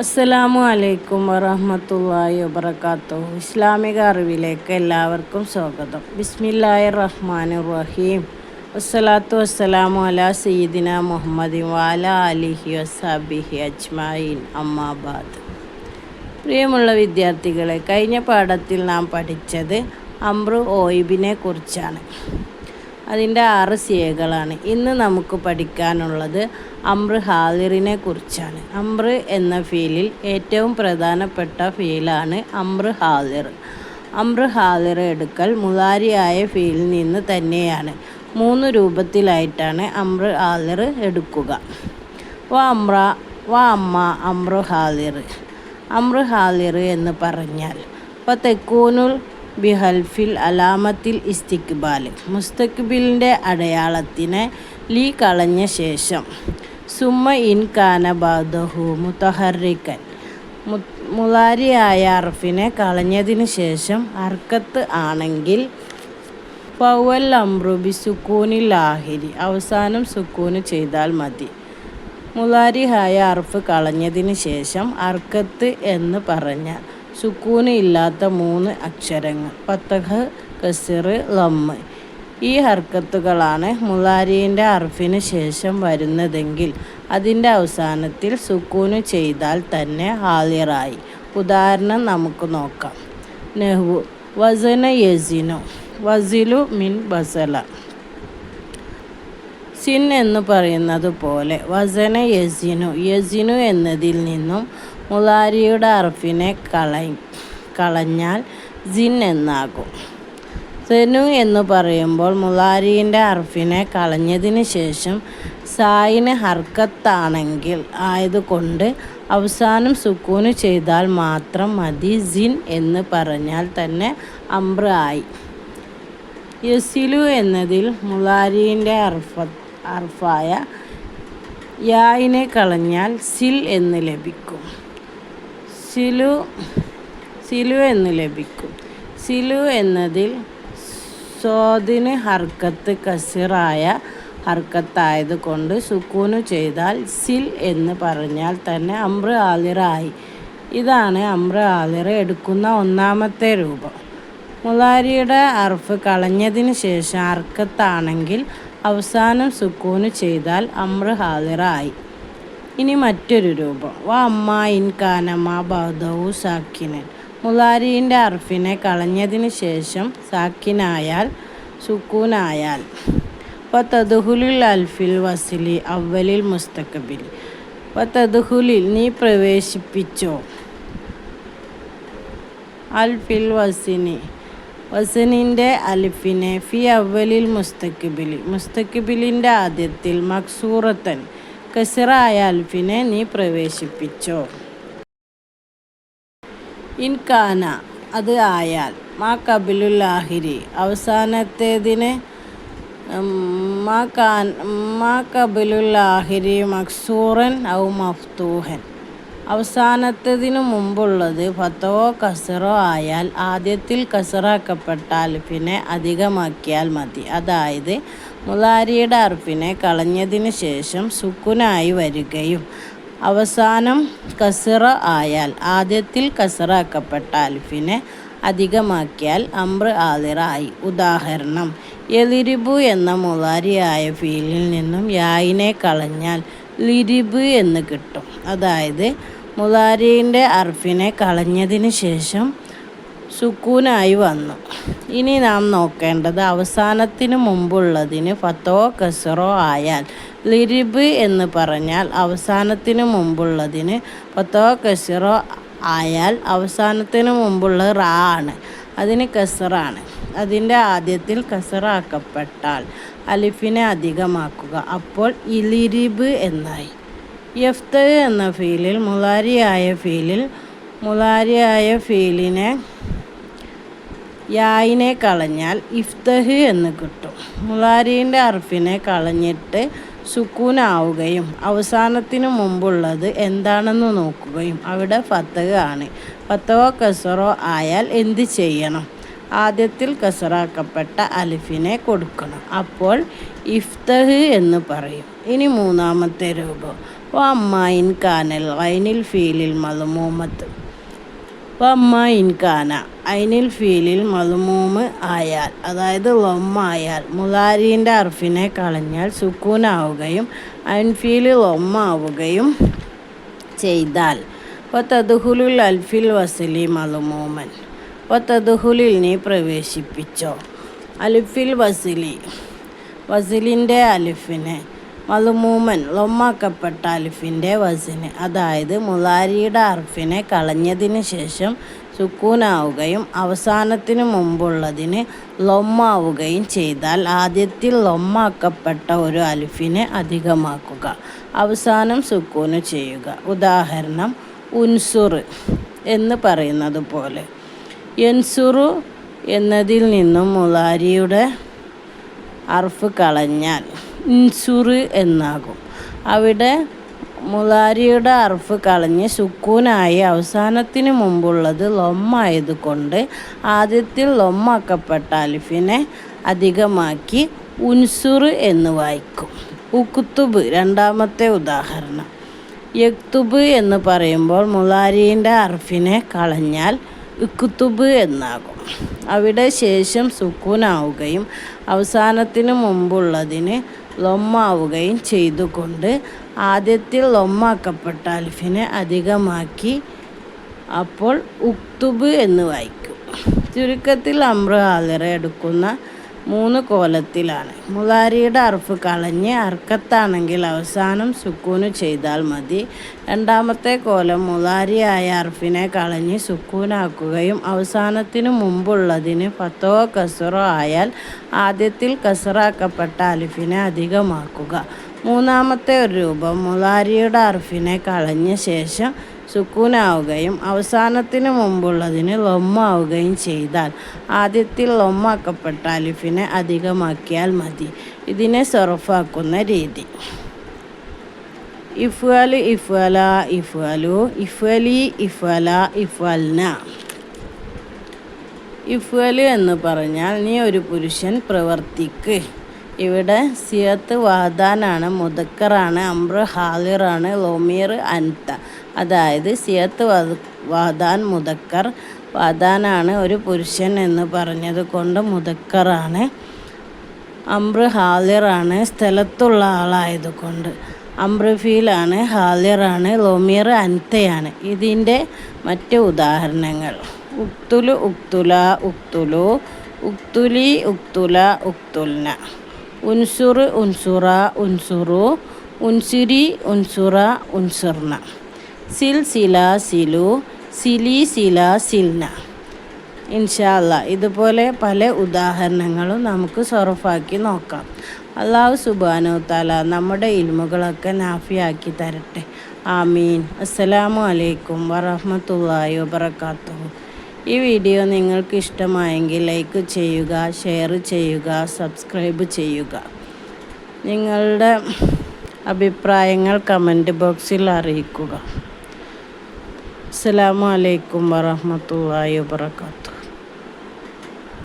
അസ്സലാമു അലൈക്കും വറഹ്മത്തുള്ളാഹി വബറകാതുഹു. ഇസ്ലാമിക അറിവിലേക്ക് എല്ലാവർക്കും സ്വാഗതം. ബിസ്മില്ലാഹിർ റഹ്മാനിർ റഹീം. വസ്സലാത്തു വസ്സലാമു അലാ സയ്യിദിന മുഹമ്മദിൻ വഅലാ ആലിഹി വസ്ഹബിഹി അജ്മഈൻ. അമ്മാ ബഅദ്. പ്രിയമുള്ള വിദ്യാർത്ഥികളെ, കഴിഞ്ഞ പാഠത്തിൽ നാം പഠിച്ചത് അംറു ഓയിബിനെ കുറിച്ചാണ്. അതിൻ്റെ 6 സിയകളാണ്. ഇന്ന് നമുക്ക് പഠിക്കാനുള്ളത് അംറ് ഹാലിറിനെ കുറിച്ചാണ്. അംറ് എന്ന ഫീലിൽ ഏറ്റവും പ്രധാനപ്പെട്ട ഫീലാണ് അംറ് ഹാലിർ. അംറ് ഹാലിർ എടുക്കൽ മുളാരിയായ ഫീലിൽ നിന്ന് തന്നെയാണ്. 3 രൂപത്തിലായിട്ടാണ് അംറ് ഹാലിർ എടുക്കുക. അമ്മ അംറ് ഹാലിർ. അംറ് ഹാലിർ എന്ന് പറഞ്ഞാൽ തെക്കൂനുൽ ബിഹൽഫിൽ അലാമത്തിൽ ഇസ്തിക്ബാൽ. മുസ്തഖ്ബിലിൻ്റെ അടയാളത്തിനെ ലീ കളഞ്ഞ ശേഷം സുമ്മ ഇൻ കാന ബഅദഹു മുതഹർരിക്കൻ. മുളാരിയായ അർഫിനെ കളഞ്ഞതിന് ശേഷം ഹർക്കത്ത് ആണെങ്കിൽ ഫവൽ അംറു ബി സുക്കൂനിൽ ആഹിരി. അവസാനം സുക്കൂന് ചെയ്താൽ മതി. മുളാരിയായ അർഫ് കളഞ്ഞതിന് ശേഷം ഹർക്കത്ത് എന്ന് പറഞ്ഞാൽ സുക്കൂന് ഇല്ലാത്ത 3 അക്ഷരങ്ങൾ ഫത്ഹ്, കസ്ർ, ലമ്മ്. ഈ ഹർക്കത്തുകളാണ് മുളാരിൻ്റെ അർഫിന് ശേഷം വരുന്നതെങ്കിൽ അതിൻ്റെ അവസാനത്തിൽ സുക്കൂന് ചെയ്താൽ തന്നെ ഹാലിറായി. ഉദാഹരണം നമുക്ക് നോക്കാം. നഹ്വു വസന യസിനു വസിലു മിൻ ബസല. സിൻ എന്ന് പറയുന്നത് പോലെ വസന യസിനു എന്നതിൽ നിന്നും മുളാരിയുടെ അർഫിനെ കളഞ്ഞാൽ സിൻ എന്നാകും. സെനു എന്ന് പറയുമ്പോൾ മുളാരിൻ്റെ അർഫിനെ കളഞ്ഞതിന് ശേഷം സായിന് ഹർക്കത്താണെങ്കിൽ ആയതുകൊണ്ട് അവസാനം സുക്കൂന് ചെയ്താൽ മാത്രം മതി. സിൻ എന്ന് പറഞ്ഞാൽ തന്നെ അംറ് ആയി. യസിലു എന്നതിൽ മുളാരിൻ്റെ അർഫായ യായിനെ കളഞ്ഞാൽ സിൽ എന്ന് ലഭിക്കും. സിലു എന്ന് ലഭിക്കും. സിലു എന്നതിൽ സ്വാദിന് ഹർക്കത്ത് കസിറായ ഹർക്കത്തായതുകൊണ്ട് സുക്കൂന് ചെയ്താൽ സിൽ എന്ന് പറഞ്ഞാൽ തന്നെ അംറ് ഹാലിറായി. ഇതാണ് അംറ് ഹാലിർ എടുക്കുന്ന 1ാമത്തെ രൂപം. മുളാരിയുടെ അർഫ് കളഞ്ഞതിന് ശേഷം ഹർക്കത്താണെങ്കിൽ അവസാനം സുക്കൂന് ചെയ്താൽ അംറ് ഹാലിറായി. ഇനി മറ്റൊരു രൂപം. അമ്മ ഇൻ കാന മാ ബഅദഹു സാക്കിനൻ. മുളാരിൻ്റെ അർഫിനെ കളഞ്ഞതിന് ശേഷം സാക്കിനായാൽ സുക്കൂനായാൽ തദ്ഖുലുൽ അൽഫിൽ വസിലി അവലിൽ മുസ്തഖ്ബിൽ. തദ്ഖുലിൽ നീ പ്രവേശിപ്പിച്ചോ അൽഫിൽ വസനിൻ്റെ അലിഫിനെ ഫി അവലിൽ മുസ്തഖ്ബിലിൻ്റെ ആദ്യത്തിൽ മക്സൂറത്തൻ കസിറായ അൽഫിനെ നീ പ്രവേശിപ്പിച്ചോ. ഇൻ കാന അത് ആയാൽ മാ ഖബലുൽ ആഹിരി അവസാനത്തേതിന് മാ ഖബലുൽ ആഹിരി മക്സൂറൻ ഔ മഫ്തൂഹൻ. അവസാനത്തതിനു മുമ്പുള്ളത് ഫത്തഹോ കസറോ ആയാൽ ആദ്യത്തിൽ കസറാക്കപ്പെട്ട അൽഫിനെ അധികമാക്കിയാൽ മതി. അതായത് മുളാരിയുടെ അർഫിനെ കളഞ്ഞതിന് ശേഷം സുക്കൂനായി വരികയും അവസാനം കസറ ആയാൽ ആദ്യത്തിൽ കസറാക്കപ്പെട്ട അൽഫിനെ അധികമാക്കിയാൽ അംറ് ഹാലിറായി. ഉദാഹരണം, യലിരിബു എന്ന മുളാരിയായ ഫീലിൽ നിന്നും യായിനെ കളഞ്ഞാൽ ലിരിബ് എന്ന് കിട്ടും. അതായത് മുളാരിൻ്റെ അർഫിനെ കളഞ്ഞതിന് ശേഷം സുക്കൂനായി വന്നു. ഇനി നാം നോക്കേണ്ടത് അവസാനത്തിന് മുമ്പുള്ളതിന് ഫത്തഹോ കസറോ ആയാൽ ലിരിബ് എന്ന് പറഞ്ഞാൽ അവസാനത്തിന് മുമ്പുള്ളതിന് ഫത്തഹോ കസറോ ആയാൽ അവസാനത്തിന് മുമ്പുള്ള റാ ആണ്, അതിന് കസറാണ്. അതിൻ്റെ ആദ്യത്തിൽ കസറാക്കപ്പെട്ടാൽ അലിഫിനെ അധികമാക്കുക, അപ്പോൾ ഇലിരിബ് എന്നായി. യഫ്തഹ് എന്ന ഫീലിൽ മുളാരിയായ ഫീലിനെ യായിനെ കളഞ്ഞാൽ ഇഫ്തഹ് എന്ന് കിട്ടും. മുളാരിൻ്റെ അർഫിനെ കളഞ്ഞിട്ട് സുക്കൂനാവുകയും അവസാനത്തിന് മുമ്പുള്ളത് എന്താണെന്ന് നോക്കുകയും അവിടെ ഫത്തഹ് ആണ്. ഫത്തഹോ കസറോ ആയാൽ എന്ത് ചെയ്യണം? ആദ്യത്തിൽ കസറാക്കപ്പെട്ട അലിഫിനെ കൊടുക്കണം, അപ്പോൾ ഇഫ്തഹ് എന്ന് പറയും. ഇനി 3ാമത്തെ രൂപം. വഅമ്മ ഇൻ കാനൽ ഐനിൽ ഫീലിൽ മദ്മൂമത്ത്. വഅമ്മ ഇൻ കാന ഐനിൽ ഫീലിൽ മദ്മൂമ് ആയാൽ, അതായത് ലൊമ്മായാൽ, മുലാരീൻ്റെ അർഫിനെ കളഞ്ഞാൽ സുക്കൂനാവുകയും ഐൻഫീല് ലൊമ്മാവുകയും ചെയ്താൽ വതദ്ഖുലുൽ അൽഫിൽ വസ്ലി മദ്മൂമൻ. വതദ്ഖുലിൽ നീ പ്രവേശിപ്പിച്ചോ, അലിഫിൽ വസ്ലി വസ്ലിൻ്റെ അലിഫിനെ, മദ്മൂമൻ ലൊമ്മാക്കപ്പെട്ട അലിഫിൻ്റെ വസ്ന്, അതായത് മുലാരിയുടെ അർഫിനെ കളഞ്ഞതിന് ശേഷം സുക്കൂനാവുകയും അവസാനത്തിന് മുമ്പുള്ളതിന് ലൊമ്മാവുകയും ചെയ്താൽ ആദ്യത്തിൽ ലൊമ്മാക്കപ്പെട്ട ഒരു അലിഫിനെ അധികമാക്കുക, അവസാനം സുക്കൂന് ചെയ്യുക. ഉദാഹരണം ഉൻസുർ എന്ന് പറയുന്നത് പോലെ. യൻസുറു എന്നതിൽ നിന്നും മുലാരിയുടെ അർഫ് കളഞ്ഞാൽ ഇൻസുർ എന്നാകും. അവിടെ മുലാരിയുടെ അർഫ് കളഞ്ഞ് സുക്കൂനായി അവസാനത്തിന് മുമ്പുള്ളത് ലൊമ്മായതുകൊണ്ട് ആദ്യത്തിൽ ലൊമ്മാക്കപ്പെട്ട അലിഫിനെ അധികമാക്കി ഉൻസുർ എന്ന് വായിക്കും. ഉക്തുബ് രണ്ടാമത്തെ ഉദാഹരണം. യക്തുബ് എന്ന് പറയുമ്പോൾ മുലാരീൻ്റെ അർഫിനെ കളഞ്ഞാൽ ഇക്തുബ് എന്നാകും. അവിടെ ശേഷം സുക്കൂനാവുകയും അവസാനത്തിന് മുമ്പുള്ളതിന് ലൊമ്മാവുകയും ചെയ്തുകൊണ്ട് ആദ്യത്തിൽ ലൊമ്മാക്കപ്പെട്ട അലിഫിനെ അധികമാക്കി അപ്പോൾ ഉക്തുബ് എന്ന് വായിക്കും. ചുരുക്കത്തിൽ അംറ് ഹാളിറ എടുക്കുന്ന 3 കോലത്തിലാണ്. മുലാരിയുടെ അർഫ് കളഞ്ഞ് ഹർക്കത്താണെങ്കിൽ അവസാനം സുക്കൂന് ചെയ്താൽ മതി. രണ്ടാമത്തെ കോലം മുലാരിയായ അർഫിനെ കളഞ്ഞ് സുക്കൂനാക്കുകയും അവസാനത്തിന് മുമ്പുള്ളതിന് ഫത്തോ കസറോ ആയാൽ ആദ്യത്തിൽ കസറാക്കപ്പെട്ട അലിഫിനെ അധികമാക്കുക. മൂന്നാമത്തെ ഒരു രൂപം മുലാരിയുടെ അർഫിനെ കളഞ്ഞ ശേഷം സുക്കൂനാവുകയും അവസാനത്തിന് മുമ്പുള്ളതിന് ലൊമ്മാവുകയും ചെയ്താൽ ആദ്യത്തിൽ ലൊമ്മാക്കപ്പെട്ട അലിഫിനെ അധികമാക്കിയാൽ മതി. ഇതിനെ സറഫാക്കുന്ന രീതി: ഇഫ്അൽ, ഇഫ്അല, ഇഫ്അലു, ഇഫ്അലി, ഇഫ്അല, ഇഫ്അൽന. ഇഫ്അൽ എന്ന് പറഞ്ഞാൽ നീ ഒരു പുരുഷൻ പ്രവർത്തിക്ക്. ഇവിടെ സിയത്ത് വാദാനാണ്, മുദക്കറാണ്, അംറ് ഹാളിറാണ്, ലൊമീർ അൻത. അതായത് സിയത്ത് വാദാൻ മുദക്കർ, വാദാനാണ് ഒരു പുരുഷൻ എന്ന് പറഞ്ഞത് കൊണ്ട് മുദക്കറാണ്. അംറ് ഹാളിറാണ് സ്ഥലത്തുള്ള ആളായതുകൊണ്ട്. അംറ് ഫീലാണ്, ഹാളിറാണ്, ലൊമീർ അൻതയാണ്. ഇതിൻ്റെ മറ്റ് ഉദാഹരണങ്ങൾ: ഉക്തുലു, ഉക്തുല, ഉക്തുലു, ഉക്തുലി, ഉക്തുല, ഉക്തുൽന. ഉൻസുർ, ഉൻസുറ, ഉൻസുറു, ഉൻസുരി, ഉൻസുറ, ഉൻസുർന. സിൽ, സില, സിലു, സിലി, സില, സിൽന. ഇൻഷാ അല്ലാഹ് ഇതുപോലെ പല ഉദാഹരണങ്ങളും നമുക്ക് സറഫാക്കി നോക്കാം. അല്ലാഹു സുബ്ഹാനഹു വ തആല നമ്മുടെ ഇൽമുകളൊക്കെ നാഫിയാക്കി തരട്ടെ. ആമീൻ. അസ്സലാമു അലൈക്കും വറഹ്മത്തുള്ളാഹി വബറകാതുഹു. ഈ വീഡിയോ നിങ്ങൾക്ക് ഇഷ്ടമായെങ്കിൽ ലൈക്ക് ചെയ്യുക, ഷെയർ ചെയ്യുക, സബ്സ്ക്രൈബ് ചെയ്യുക. നിങ്ങളുടെ അഭിപ്രായങ്ങൾ കമൻറ്റ് ബോക്സിൽ അറിയിക്കുക. അസ്സലാമു അലൈക്കും വറഹ്മത്തുള്ളാഹി വബറകാതുഹു.